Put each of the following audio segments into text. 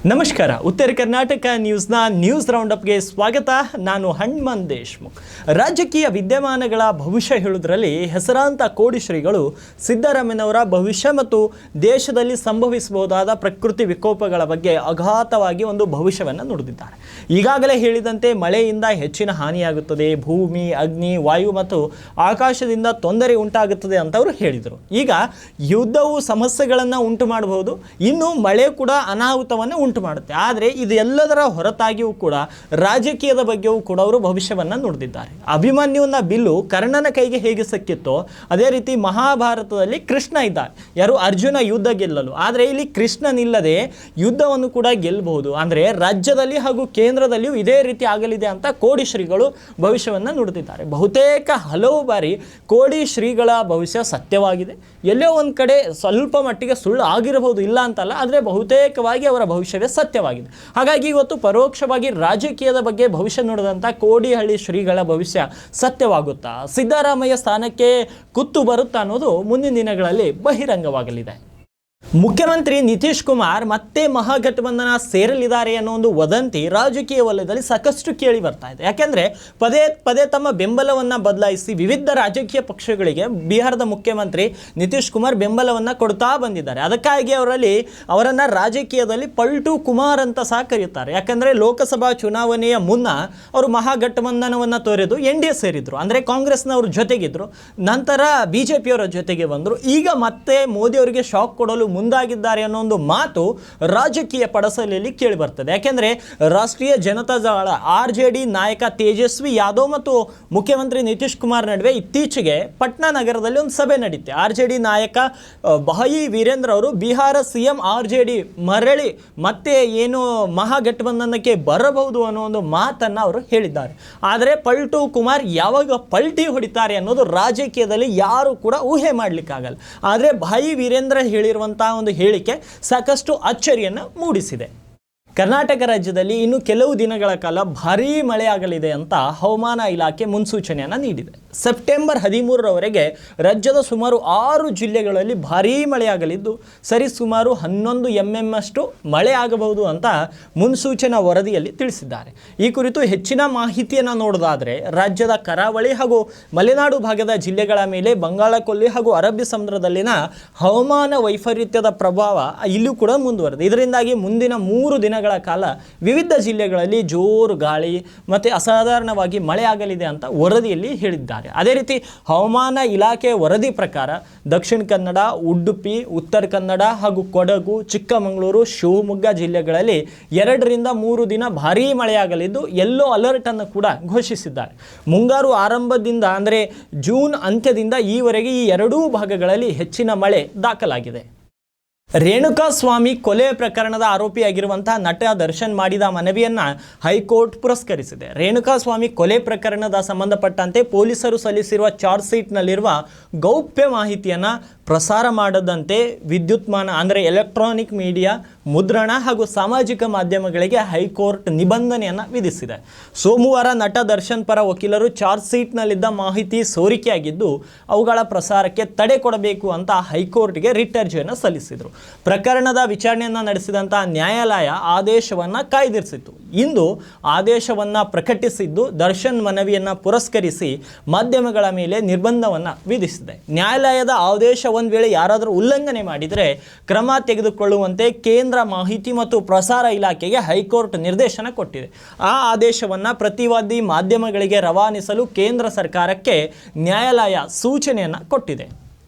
ನಮಸ್ಕಾರ. ಉತ್ತರ ಕರ್ನಾಟಕ ನ್ಯೂಸ್ನ ನ್ಯೂಸ್ ರೌಂಡಪ್ಗೆ ಸ್ವಾಗತ. ನಾನು ಹನುಮಂತ್ ದೇಶ್ಮುಖ್. ರಾಜಕೀಯ ವಿದ್ಯಮಾನಗಳ ಭವಿಷ್ಯ ಹೇಳುವುದರಲ್ಲಿ ಹೆಸರಾಂತ ಕೋಡಿ ಶ್ರೀಗಳು ಸಿದ್ದರಾಮಯ್ಯನವರ ಭವಿಷ್ಯ ಮತ್ತು ದೇಶದಲ್ಲಿ ಸಂಭವಿಸಬಹುದಾದ ಪ್ರಕೃತಿ ವಿಕೋಪಗಳ ಬಗ್ಗೆ ಅಘಾತವಾಗಿ ಒಂದು ಭವಿಷ್ಯವನ್ನು ನುಡಿದಿದ್ದಾರೆ. ಈಗಾಗಲೇ ಹೇಳಿದಂತೆ ಮಳೆಯಿಂದ ಹೆಚ್ಚಿನ ಹಾನಿಯಾಗುತ್ತದೆ, ಭೂಮಿ, ಅಗ್ನಿ, ವಾಯು ಮತ್ತು ಆಕಾಶದಿಂದ ತೊಂದರೆ ಉಂಟಾಗುತ್ತದೆ ಅಂತ ಅವರು ಹೇಳಿದರು. ಈಗ ಯುದ್ಧವು ಸಮಸ್ಯೆಗಳನ್ನು ಉಂಟು ಮಾಡಬಹುದು, ಇನ್ನು ಮಳೆ ಕೂಡ ಅನಾಹುತವನ್ನು ಉಂಟು ಮಾಡುತ್ತೆ. ಆದರೆ ಇದು ಎಲ್ಲದರ ಹೊರತಾಗಿಯೂ ಕೂಡ ರಾಜಕೀಯದ ಬಗ್ಗೆಯೂ ಕೂಡ ಅವರು ಭವಿಷ್ಯವನ್ನು ನುಡಿದಿದ್ದಾರೆ. ಅಭಿಮನ್ಯುವಿನ ಬಿಲ್ಲು ಕರ್ಣನ ಕೈಗೆ ಹೇಗೆ ಸಿಕ್ಕಿತ್ತೋ ಅದೇ ರೀತಿ ಮಹಾಭಾರತದಲ್ಲಿ ಕೃಷ್ಣ ಇದ್ದಾರೆ, ಯಾರು ಅರ್ಜುನ ಯುದ್ಧ ಗೆಲ್ಲಲು. ಆದರೆ ಇಲ್ಲಿ ಕೃಷ್ಣನಿಲ್ಲದೆ ಯುದ್ಧವನ್ನು ಕೂಡ ಗೆಲ್ಲಬಹುದು. ಅಂದರೆ ರಾಜ್ಯದಲ್ಲಿ ಹಾಗೂ ಕೇಂದ್ರದಲ್ಲಿಯೂ ಇದೇ ರೀತಿ ಆಗಲಿದೆ ಅಂತ ಕೋಡಿ ಶ್ರೀಗಳು ಭವಿಷ್ಯವನ್ನು ನುಡಿದಿದ್ದಾರೆ. ಬಹುತೇಕ ಹಲವು ಬಾರಿ ಕೋಡಿ ಶ್ರೀಗಳ ಭವಿಷ್ಯ ಸತ್ಯವಾಗಿದೆ, ಎಲ್ಲೋ ಒಂದು ಕಡೆ ಸ್ವಲ್ಪ ಮಟ್ಟಿಗೆ ಸುಳ್ಳು ಆಗಿರಬಹುದು, ಇಲ್ಲ ಅಂತಲ್ಲ, ಆದರೆ ಬಹುತೇಕವಾಗಿ ಅವರ ಭವಿಷ್ಯವೇ ಸತ್ಯವಾಗಿದೆ. ಹಾಗಾಗಿ ಇವತ್ತು ಪರೋಕ್ಷವಾಗಿ ರಾಜಕೀಯದ ಬಗ್ಗೆ ಭವಿಷ್ಯ ನುಡಿದಂಥ ಕೋಡಿಹಳ್ಳಿ ಶ್ರೀಗಳ ಭವಿಷ್ಯ ಸತ್ಯವಾಗುತ್ತಾ, ಸಿದ್ದರಾಮಯ್ಯ ಸ್ಥಾನಕ್ಕೆ ಕುತ್ತು ಬರುತ್ತಾ ಅನ್ನೋದು ಮುಂದಿನ ದಿನಗಳಲ್ಲಿ ಬಹಿರಂಗವಾಗಲಿದೆ. ಮುಖ್ಯಮಂತ್ರಿ ನಿತೀಶ್ ಕುಮಾರ್ ಮತ್ತೆ ಮಹಾಗಠಬಂಧನ ಸೇರಲಿದ್ದಾರೆ ಅನ್ನೋ ಒಂದು ವದಂತಿ ರಾಜಕೀಯ ವಲಯದಲ್ಲಿ ಸಾಕಷ್ಟು ಕೇಳಿ ಬರ್ತಾ ಇದೆ. ಯಾಕೆಂದರೆ ಪದೇ ಪದೇ ತಮ್ಮ ಬೆಂಬಲವನ್ನು ಬದಲಾಯಿಸಿ ವಿವಿಧ ರಾಜಕೀಯ ಪಕ್ಷಗಳಿಗೆ ಬಿಹಾರದ ಮುಖ್ಯಮಂತ್ರಿ ನಿತೀಶ್ ಕುಮಾರ್ ಬೆಂಬಲವನ್ನು ಕೊಡ್ತಾ ಬಂದಿದ್ದಾರೆ. ಅದಕ್ಕಾಗಿ ಅವರನ್ನು ರಾಜಕೀಯದಲ್ಲಿ ಪಲ್ಟು ಕುಮಾರ್ ಅಂತ ಸಹ ಕರೆಯುತ್ತಾರೆ. ಯಾಕಂದರೆ ಲೋಕಸಭಾ ಚುನಾವಣೆಯ ಮುನ್ನ ಅವರು ಮಹಾಗಠಬಂಧನವನ್ನು ತೊರೆದು NDA ಸೇರಿದರು, ಅಂದರೆ ಕಾಂಗ್ರೆಸ್ನವ್ರ ಜೊತೆಗಿದ್ದರು. ನಂತರ BJPಯವರ ಜೊತೆಗೆ ಬಂದರು. ಈಗ ಮತ್ತೆ ಮೋದಿಯವರಿಗೆ ಶಾಕ್ ಕೊಡಲು ಮುಂದಾಗಿದ್ದಾರೆ ಅನ್ನೋ ಒಂದು ಮಾತು ರಾಜಕೀಯ ಪಡಸಲೆಯಲ್ಲಿ ಕೇಳಿ ಬರ್ತದೆ. ಯಾಕೆಂದರೆ ರಾಷ್ಟ್ರೀಯ ಜನತಾ ದಳ RJD ನಾಯಕ ತೇಜಸ್ವಿ ಯಾದವ್ ಮತ್ತು ಮುಖ್ಯಮಂತ್ರಿ ನಿತೀಶ್ ಕುಮಾರ್ ನಡುವೆ ಇತ್ತೀಚೆಗೆ ಪಟ್ನಾ ನಗರದಲ್ಲಿ ಒಂದು ಸಭೆ ನಡೆಯುತ್ತೆ. RJD ನಾಯಕ ಭಾಯಿ ವೀರೇಂದ್ರ ಅವರು ಬಿಹಾರ CM RJD ಮರಳಿ ಮತ್ತೆ ಏನು ಮಹಾಗಠಬಂಧನಕ್ಕೆ ಬರಬಹುದು ಅನ್ನೋ ಒಂದು ಮಾತನ್ನು ಅವರು ಹೇಳಿದ್ದಾರೆ. ಆದರೆ ಪಲ್ಟು ಕುಮಾರ್ ಯಾವಾಗ ಪಲ್ಟಿ ಹೊಡಿತಾರೆ ಅನ್ನೋದು ರಾಜಕೀಯದಲ್ಲಿ ಯಾರು ಕೂಡ ಊಹೆ ಮಾಡಲಿಕ್ಕಾಗಲ್ಲ. ಆದರೆ ಭಾಯಿ ವೀರೇಂದ್ರ ಹೇಳಿರುವಂಥ ಒಂದು ಹೇಳಿಕೆ ಸಾಕಷ್ಟು ಅಚ್ಚರಿಯನ್ನು ಮೂಡಿಸಿದೆ. ಕರ್ನಾಟಕ ರಾಜ್ಯದಲ್ಲಿ ಇನ್ನು ಕೆಲವು ದಿನಗಳ ಕಾಲ ಭಾರೀ ಮಳೆಯಾಗಲಿದೆ ಅಂತ ಹವಾಮಾನ ಇಲಾಖೆ ಮುನ್ಸೂಚನೆಯನ್ನು ನೀಡಿದೆ. ಸೆಪ್ಟೆಂಬರ್ 13ರವರೆಗೆ ರಾಜ್ಯದ ಸುಮಾರು 6 ಜಿಲ್ಲೆಗಳಲ್ಲಿ ಭಾರೀ ಮಳೆಯಾಗಲಿದ್ದು ಸರಿಸುಮಾರು 11 mm ಅಷ್ಟು ಮಳೆ ಆಗಬಹುದು ಅಂತ ಮುನ್ಸೂಚನಾ ವರದಿಯಲ್ಲಿ ತಿಳಿಸಿದ್ದಾರೆ. ಈ ಕುರಿತು ಹೆಚ್ಚಿನ ಮಾಹಿತಿಯನ್ನು ನೋಡೋದಾದರೆ ರಾಜ್ಯದ ಕರಾವಳಿ ಹಾಗೂ ಮಲೆನಾಡು ಭಾಗದ ಜಿಲ್ಲೆಗಳ ಮೇಲೆ ಬಂಗಾಳಕೊಲ್ಲಿ ಹಾಗೂ ಅರಬ್ಬಿ ಸಮುದ್ರದಲ್ಲಿನ ಹವಾಮಾನ ವೈಪರೀತ್ಯದ ಪ್ರಭಾವ ಇಲ್ಲೂ ಕೂಡ ಮುಂದುವರೆದಿದೆ. ಇದರಿಂದಾಗಿ ಮುಂದಿನ 3 ದಿನಗಳ ಕಾಲ ವಿವಿಧ ಜಿಲ್ಲೆಗಳಲ್ಲಿ ಜೋರು ಗಾಳಿ ಮತ್ತು ಅಸಾಧಾರಣವಾಗಿ ಮಳೆ ಆಗಲಿದೆ ಅಂತ ವರದಿಯಲ್ಲಿ ಹೇಳಿದ್ದಾರೆ. ಅದೇ ರೀತಿ ಹವಾಮಾನ ಇಲಾಖೆ ವರದಿ ಪ್ರಕಾರ ದಕ್ಷಿಣ ಕನ್ನಡ, ಉಡುಪಿ, ಉತ್ತರ ಕನ್ನಡ ಹಾಗೂ ಕೊಡಗು, ಚಿಕ್ಕಮಗಳೂರು, ಶಿವಮೊಗ್ಗ ಜಿಲ್ಲೆಗಳಲ್ಲಿ 2 ರಿಂದ 3 ದಿನ ಭಾರೀ ಮಳೆಯಾಗಲಿದ್ದು ಯೆಲ್ಲೋ ಅಲರ್ಟ್ ಅನ್ನು ಕೂಡ ಘೋಷಿಸಿದ್ದಾರೆ. ಮುಂಗಾರು ಆರಂಭದಿಂದ ಅಂದರೆ ಜೂನ್ ಅಂತ್ಯದಿಂದ ಈವರೆಗೆ ಈ 2 ಭಾಗಗಳಲ್ಲಿ ಹೆಚ್ಚಿನ ಮಳೆ ದಾಖಲಾಗಿದೆ. ರೇಣುಕಾಸ್ವಾಮಿ ಕೊಲೆ ಪ್ರಕರಣದ ಆರೋಪಿಯಾಗಿರುವಂತಹ ನಟ ದರ್ಶನ್ ಮಾಡಿದ ಮನವಿಯನ್ನು ಹೈಕೋರ್ಟ್ ಪುರಸ್ಕರಿಸಿದೆ. ರೇಣುಕಾಸ್ವಾಮಿ ಕೊಲೆ ಪ್ರಕರಣದ ಸಂಬಂಧಪಟ್ಟಂತೆ ಪೊಲೀಸರು ಸಲ್ಲಿಸಿರುವ ಚಾರ್ಜ್ ಶೀಟ್ನಲ್ಲಿರುವ ಗೌಪ್ಯ ಮಾಹಿತಿಯನ್ನು ಪ್ರಸಾರ ಮಾಡದಂತೆ ವಿದ್ಯುನ್ಮಾನ ಅಂದರೆ ಎಲೆಕ್ಟ್ರಾನಿಕ್ ಮೀಡಿಯಾ, ಮುದ್ರಣ ಹಾಗೂ ಸಾಮಾಜಿಕ ಮಾಧ್ಯಮಗಳಿಗೆ ಹೈಕೋರ್ಟ್ ನಿಬಂಧನೆಯನ್ನು ವಿಧಿಸಿದೆ. ಸೋಮವಾರ ನಟ ದರ್ಶನ್ ಪರ ವಕೀಲರು ಚಾರ್ಜ್ ಶೀಟ್ನಲ್ಲಿದ್ದ ಮಾಹಿತಿ ಸೋರಿಕೆಯಾಗಿದ್ದು ಅವುಗಳ ಪ್ರಸಾರಕ್ಕೆ ತಡೆ ಕೊಡಬೇಕು ಅಂತ ಹೈಕೋರ್ಟ್ಗೆ ರಿಟ್ ಅರ್ಜಿಯನ್ನು ಸಲ್ಲಿಸಿದರು. ಪ್ರಕರಣದ ವಿಚಾರಣೆಯನ್ನು ನಡೆಸಿದಂಥ ನ್ಯಾಯಾಲಯ ಆದೇಶವನ್ನು ಕಾಯ್ದಿರಿಸಿತು. ಇಂದು ಆದೇಶವನ್ನು ಪ್ರಕಟಿಸಿದ್ದು ದರ್ಶನ್ ಮನವಿಯನ್ನು ಪುರಸ್ಕರಿಸಿ ಮಾಧ್ಯಮಗಳ ಮೇಲೆ ನಿರ್ಬಂಧವನ್ನು ವಿಧಿಸಿದೆ. ನ್ಯಾಯಾಲಯದ ಆದೇಶ ಒಂದು ವೇಳೆ ಯಾರಾದರೂ ಉಲ್ಲಂಘನೆ ಮಾಡಿದರೆ ಕ್ರಮ ತೆಗೆದುಕೊಳ್ಳುವಂತೆ ಕೇಂದ್ರ ಮಾಹಿತಿ ಮತ್ತು ಪ್ರಸಾರ ಇಲಾಖೆಗೆ ಹೈಕೋರ್ಟ್ ನಿರ್ದೇಶನ ಕೊಟ್ಟಿದೆ. ಆ ಆದೇಶವನ್ನು ಪ್ರತಿವಾದಿ ಮಾಧ್ಯಮಗಳಿಗೆ ರವಾನಿಸಲು ಕೇಂದ್ರ ಸರ್ಕಾರಕ್ಕೆ ನ್ಯಾಯಾಲಯ ಸೂಚನೆಯನ್ನು ಕೊಟ್ಟಿದೆ.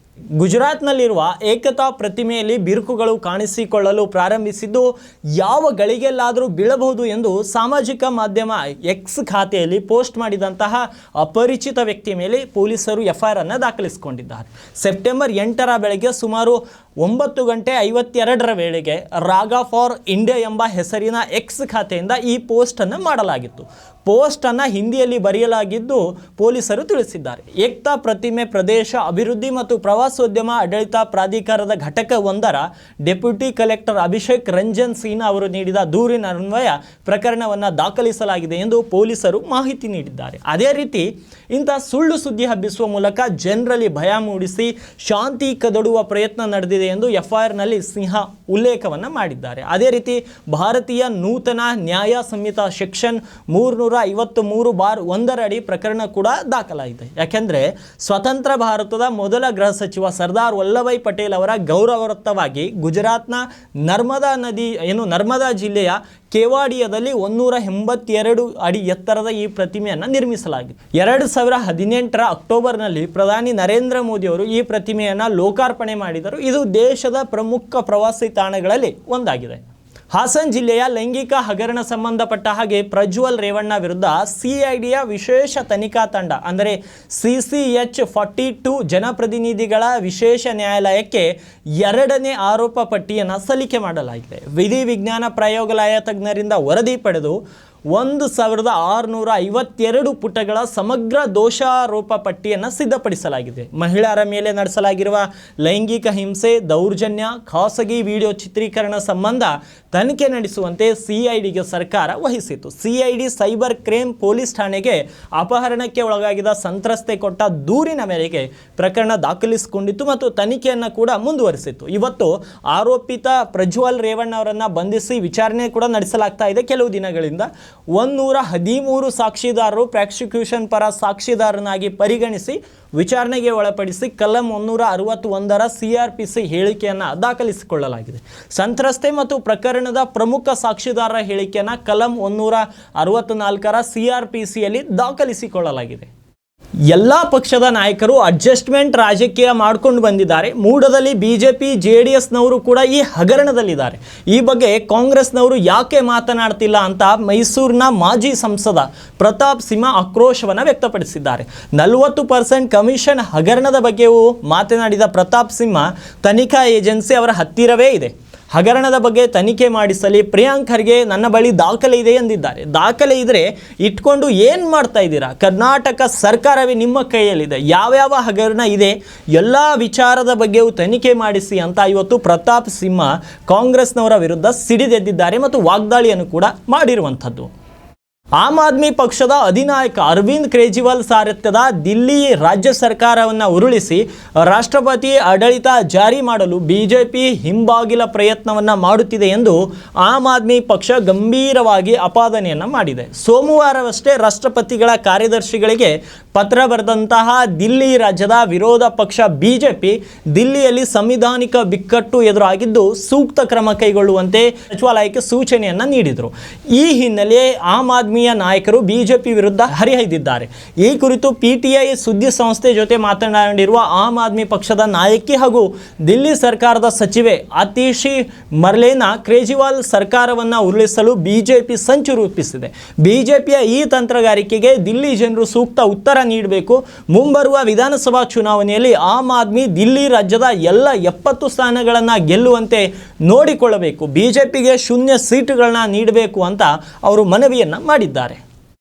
ಗುಜರಾತ್ನಲ್ಲಿರುವ ಏಕತಾ ಪ್ರತಿಮೆಯಲ್ಲಿ ಬಿರುಕುಗಳು ಕಾಣಿಸಿಕೊಳ್ಳಲು ಪ್ರಾರಂಭಿಸಿದ್ದು ಯಾವ ಗಳಿಗೆಲ್ಲಾದರೂ ಬೀಳಬಹುದು ಎಂದು ಸಾಮಾಜಿಕ ಮಾಧ್ಯಮ X ಖಾತೆಯಲ್ಲಿ ಪೋಸ್ಟ್ ಮಾಡಿದಂತಹ ಅಪರಿಚಿತ ವ್ಯಕ್ತಿ ಮೇಲೆ ಪೊಲೀಸರು FIR ಅನ್ನು ದಾಖಲಿಸಿಕೊಂಡಿದ್ದಾರೆ. ಸೆಪ್ಟೆಂಬರ್ 8ರ ಬೆಳಗ್ಗೆ ಸುಮಾರು 9:52 ವೇಳೆಗೆ ರಾಗ ಫಾರ್ ಇಂಡಿಯಾ ಎಂಬ ಹೆಸರಿನ X ಖಾತೆಯಿಂದ ಈ ಪೋಸ್ಟನ್ನು ಮಾಡಲಾಗಿತ್ತು. ಪೋಸ್ಟನ್ನು ಹಿಂದಿಯಲ್ಲಿ ಬರೆಯಲಾಗಿದ್ದು ಪೊಲೀಸರು ತಿಳಿಸಿದ್ದಾರೆ. ಏಕತಾ ಪ್ರತಿಮೆ ಪ್ರದೇಶ ಅಭಿವೃದ್ಧಿ ಮತ್ತು ಪ್ರವಾಸೋದ್ಯಮ ಆಡಳಿತ ಪ್ರಾಧಿಕಾರದ ಘಟಕ 1ರ ಡೆಪ್ಯೂಟಿ ಕಲೆಕ್ಟರ್ ಅಭಿಷೇಕ್ ರಂಜನ್ ಸಿನ್ಹಾ ಅವರು ನೀಡಿದ ದೂರಿನ ಅನ್ವಯ ಪ್ರಕರಣವನ್ನು ದಾಖಲಿಸಲಾಗಿದೆ ಎಂದು ಪೊಲೀಸರು ಮಾಹಿತಿ ನೀಡಿದ್ದಾರೆ. ಅದೇ ರೀತಿ ಇಂಥ ಸುಳ್ಳು ಸುದ್ದಿ ಹಬ್ಬಿಸುವ ಮೂಲಕ ಜನರಲ್ಲಿ ಭಯ ಮೂಡಿಸಿ ಶಾಂತಿ ಕದಡುವ ಪ್ರಯತ್ನ ನಡೆದಿದೆ ಮಾಡಿದೆ ಎಂದು FIRನಲ್ಲಿ ಸಿಂಹ ಉಲ್ಲೇಖವನ್ನು ಮಾಡಿದ್ದಾರೆ. ಅದೇ ರೀತಿ ಭಾರತೀಯ ನೂತನ ನ್ಯಾಯ ಸಂಹಿತಾ ಸೆಕ್ಷನ್ 353/1 ಅಡಿ ಪ್ರಕರಣ ಕೂಡ ದಾಖಲಾಗಿದೆ. ಯಾಕೆಂದರೆ ಸ್ವತಂತ್ರ ಭಾರತದ ಮೊದಲ ಗೃಹ ಸಚಿವ ಸರ್ದಾರ್ ವಲ್ಲಭಾಯ್ ಪಟೇಲ್ ಅವರ ಗೌರವಾರ್ಥವಾಗಿ ಗುಜರಾತ್ನ ನರ್ಮದಾ ಜಿಲ್ಲೆಯ ಕೇವಾಡಿಯಾದಲ್ಲಿ 182 ಅಡಿ ಎತ್ತರದ ಈ ಪ್ರತಿಮೆಯನ್ನು ನಿರ್ಮಿಸಲಾಗಿದೆ. 2018 ಅಕ್ಟೋಬರ್ನಲ್ಲಿ ಪ್ರಧಾನಿ ನರೇಂದ್ರ ಮೋದಿ ಅವರು ಈ ಪ್ರತಿಮೆಯನ್ನು ಲೋಕಾರ್ಪಣೆ ಮಾಡಿದರು. ಇದು ದೇಶದ ಪ್ರಮುಖ ಪ್ರವಾಸಿ ತಾಣಗಳಲ್ಲಿ ಒಂದಾಗಿದೆ. ಹಾಸನ್ ಜಿಲ್ಲೆಯ ಲೈಂಗಿಕ ಹಗರಣ ಸಂಬಂಧಪಟ್ಟ ಹಾಗೆ ಪ್ರಜ್ವಲ್ ರೇವಣ್ಣ ವಿರುದ್ಧ CIDಯ ವಿಶೇಷ ತನಿಖಾ ತಂಡ ಅಂದರೆ CCH-42 ಜನಪ್ರತಿನಿಧಿಗಳ ವಿಶೇಷ ನ್ಯಾಯಾಲಯಕ್ಕೆ 2ನೇ ಆರೋಪ ಪಟ್ಟಿಯನ್ನು ಸಲ್ಲಿಕೆ ಮಾಡಲಾಗಿದೆ. ವಿಧಿ ವಿಜ್ಞಾನ ಪ್ರಯೋಗಾಲಯ ತಜ್ಞರಿಂದ ವರದಿ ಪಡೆದು 1652 ಪುಟಗಳ ಸಮಗ್ರ ದೋಷಾರೋಪ ಪಟ್ಟಿಯನ್ನು ಸಿದ್ಧಪಡಿಸಲಾಗಿದೆ. ಮಹಿಳೆಯರ ಮೇಲೆ ನಡೆಸಲಾಗಿರುವ ಲೈಂಗಿಕ ಹಿಂಸೆ, ದೌರ್ಜನ್ಯ, ಖಾಸಗಿ ವಿಡಿಯೋ ಚಿತ್ರೀಕರಣ ಸಂಬಂಧ ತನಿಖೆ ನಡೆಸುವಂತೆ CIDಗೆ ಸರ್ಕಾರ ವಹಿಸಿತು. CID ಸೈಬರ್ ಕ್ರೈಮ್ ಪೊಲೀಸ್ ಠಾಣೆಗೆ ಅಪಹರಣಕ್ಕೆ ಒಳಗಾಗಿದ್ದ ಸಂತ್ರಸ್ತೆ ಕೊಟ್ಟ ದೂರಿನ ಮೇರೆಗೆ ಪ್ರಕರಣ ದಾಖಲಿಸಿಕೊಂಡಿತ್ತು ಮತ್ತು ತನಿಖೆಯನ್ನು ಕೂಡ ಮುಂದುವರಿಸಿತ್ತು. ಇವತ್ತು ಆರೋಪಿತ ಪ್ರಜ್ವಲ್ ರೇವಣ್ಣ ಅವರನ್ನು ಬಂಧಿಸಿ ವಿಚಾರಣೆ ಕೂಡ ನಡೆಸಲಾಗ್ತಾ ಇದೆ. ಕೆಲವು ದಿನಗಳಿಂದ 113 ಸಾಕ್ಷಿದಾರರು ಪ್ರಾಸಿಕ್ಯೂಷನ್ ಪರ ಸಾಕ್ಷಿದಾರನಾಗಿ ಪರಿಗಣಿಸಿ ವಿಚಾರಣೆಗೆ ಒಳಪಡಿಸಿ ಕಲಂ 161ರ CRPC ಹೇಳಿಕೆಯನ್ನು ದಾಖಲಿಸಿಕೊಳ್ಳಲಾಗಿದೆ. ಸಂತ್ರಸ್ತೆ ಮತ್ತು ಪ್ರಕರಣದ ಪ್ರಮುಖ ಸಾಕ್ಷಿದಾರರ ಹೇಳಿಕೆಯನ್ನು ಕಲಂ 164ರ CRPCಯಲ್ಲಿ ದಾಖಲಿಸಿಕೊಳ್ಳಲಾಗಿದೆ. ಎಲ್ಲ ಪಕ್ಷದ ನಾಯಕರು ಅಡ್ಜಸ್ಟ್ಮೆಂಟ್ ರಾಜಕೀಯ ಮಾಡ್ಕೊಂಡು ಬಂದಿದ್ದಾರೆ. ಮೂಡದಲ್ಲಿ BJP JDSನವರು ಕೂಡ ಈ ಹಗರಣದಲ್ಲಿದ್ದಾರೆ. ಈ ಬಗ್ಗೆ ಕಾಂಗ್ರೆಸ್ನವರು ಯಾಕೆ ಮಾತನಾಡ್ತಿಲ್ಲ ಅಂತ ಮೈಸೂರಿನ ಮಾಜಿ ಸಂಸದ ಪ್ರತಾಪ್ ಸಿಂಹ ಆಕ್ರೋಶವನ್ನು ವ್ಯಕ್ತಪಡಿಸಿದ್ದಾರೆ. 40% ಕಮಿಷನ್ ಹಗರಣದ ಬಗ್ಗೆಯೂ ಮಾತನಾಡಿದ ಪ್ರತಾಪ್ ಸಿಂಹ ತನಿಖಾ ಏಜೆನ್ಸಿ ಅವರ ಹತ್ತಿರವೇ ಇದೆ, ಹಗರಣದ ಬಗ್ಗೆ ತನಿಖೆ ಮಾಡಿಸಲಿ, ಪ್ರಿಯಾಂಕ್ ಖರ್ಗೆ ನನ್ನ ಬಳಿ ದಾಖಲೆ ಇದೆ ಎಂದಿದ್ದಾರೆ. ದಾಖಲೆ ಇದ್ದರೆ ಇಟ್ಕೊಂಡು ಏನು ಮಾಡ್ತಾ ಇದ್ದೀರಾ? ಕರ್ನಾಟಕ ಸರ್ಕಾರವೇ ನಿಮ್ಮ ಕೈಯಲ್ಲಿದೆ. ಯಾವ್ಯಾವ ಹಗರಣ ಇದೆ ಎಲ್ಲ ವಿಚಾರದ ಬಗ್ಗೆಯೂ ತನಿಖೆ ಮಾಡಿಸಿ ಅಂತ ಇವತ್ತು ಪ್ರತಾಪ್ ಸಿಂಹ ಕಾಂಗ್ರೆಸ್ನವರ ವಿರುದ್ಧ ಸಿಡಿದೆದ್ದಿದ್ದಾರೆ ಮತ್ತು ವಾಗ್ದಾಳಿಯನ್ನು ಕೂಡ ಮಾಡಿರುವಂಥದ್ದು. ಆಮ್ ಆದ್ಮಿ ಪಕ್ಷದ ಅಧಿನಾಯಕ ಅರವಿಂದ್ ಕೇಜ್ರಿವಾಲ್ ಸಾರಥ್ಯದ ದಿಲ್ಲಿ ರಾಜ್ಯ ಸರ್ಕಾರವನ್ನು ಉರುಳಿಸಿ ರಾಷ್ಟ್ರಪತಿ ಆಡಳಿತ ಜಾರಿ ಮಾಡಲು BJP ಹಿಂಬಾಗಿಲ ಪ್ರಯತ್ನವನ್ನು ಮಾಡುತ್ತಿದೆ ಎಂದು ಆಮ್ ಆದ್ಮಿ ಪಕ್ಷ ಗಂಭೀರವಾಗಿ ಆಪಾದನೆಯನ್ನು ಮಾಡಿದೆ. ಸೋಮವಾರವಷ್ಟೇ ರಾಷ್ಟ್ರಪತಿಗಳ ಕಾರ್ಯದರ್ಶಿಗಳಿಗೆ ಪತ್ರ ಬರೆದಂತಹ ದಿಲ್ಲಿ ರಾಜ್ಯದ ವಿರೋಧ ಪಕ್ಷ BJP ದಿಲ್ಲಿಯಲ್ಲಿ ಸಂವಿಧಾನಿಕ ಬಿಕ್ಕಟ್ಟು ಎದುರಾಗಿದ್ದು ಸೂಕ್ತ ಕ್ರಮ ಕೈಗೊಳ್ಳುವಂತೆ ಸಚಿವಾಲಯಕ್ಕೆ ಸೂಚನೆಯನ್ನು ನೀಡಿದರು. ಈ ಹಿನ್ನೆಲೆ ಆಮ್ ಆದ್ಮಿ ನಾಯಕರು BJP ವಿರುದ್ಧ ಹರಿಹಾಯ್ದಿದ್ದಾರೆ. ಈ ಕುರಿತು PTI ಸುದ್ದಿ ಸಂಸ್ಥೆ ಜೊತೆ ಮಾತನಾಡಿರುವ ಆಮ್ ಆದ್ಮಿ ಪಕ್ಷದ ನಾಯಕಿ ಹಾಗೂ ದಿಲ್ಲಿ ಸರ್ಕಾರದ ಸಚಿವೆ ಆತಿಶಿ ಮರ್ಲೇನಾ ಕೇಜ್ರಿವಾಲ್ ಸರ್ಕಾರವನ್ನು ಉರುಳಿಸಲು BJP ಸಂಚು ರೂಪಿಸಿದೆ. BJPಯ ಈ ತಂತ್ರಗಾರಿಕೆಗೆ ದಿಲ್ಲಿ ಜನರು ಸೂಕ್ತ ಉತ್ತರ ನೀಡಬೇಕು. ಮುಂಬರುವ ವಿಧಾನಸಭಾ ಚುನಾವಣೆಯಲ್ಲಿ ಆಮ್ ಆದ್ಮಿ ದಿಲ್ಲಿ ರಾಜ್ಯದ ಎಲ್ಲ 70 ಸ್ಥಾನಗಳನ್ನು ಗೆಲ್ಲುವಂತೆ ನೋಡಿಕೊಳ್ಳಬೇಕು. BJPಗೆ 0 ಸೀಟುಗಳನ್ನ ನೀಡಬೇಕು ಅಂತ ಅವರು ಮನವಿಯನ್ನು ಮಾಡಿದ್ದಾರೆ.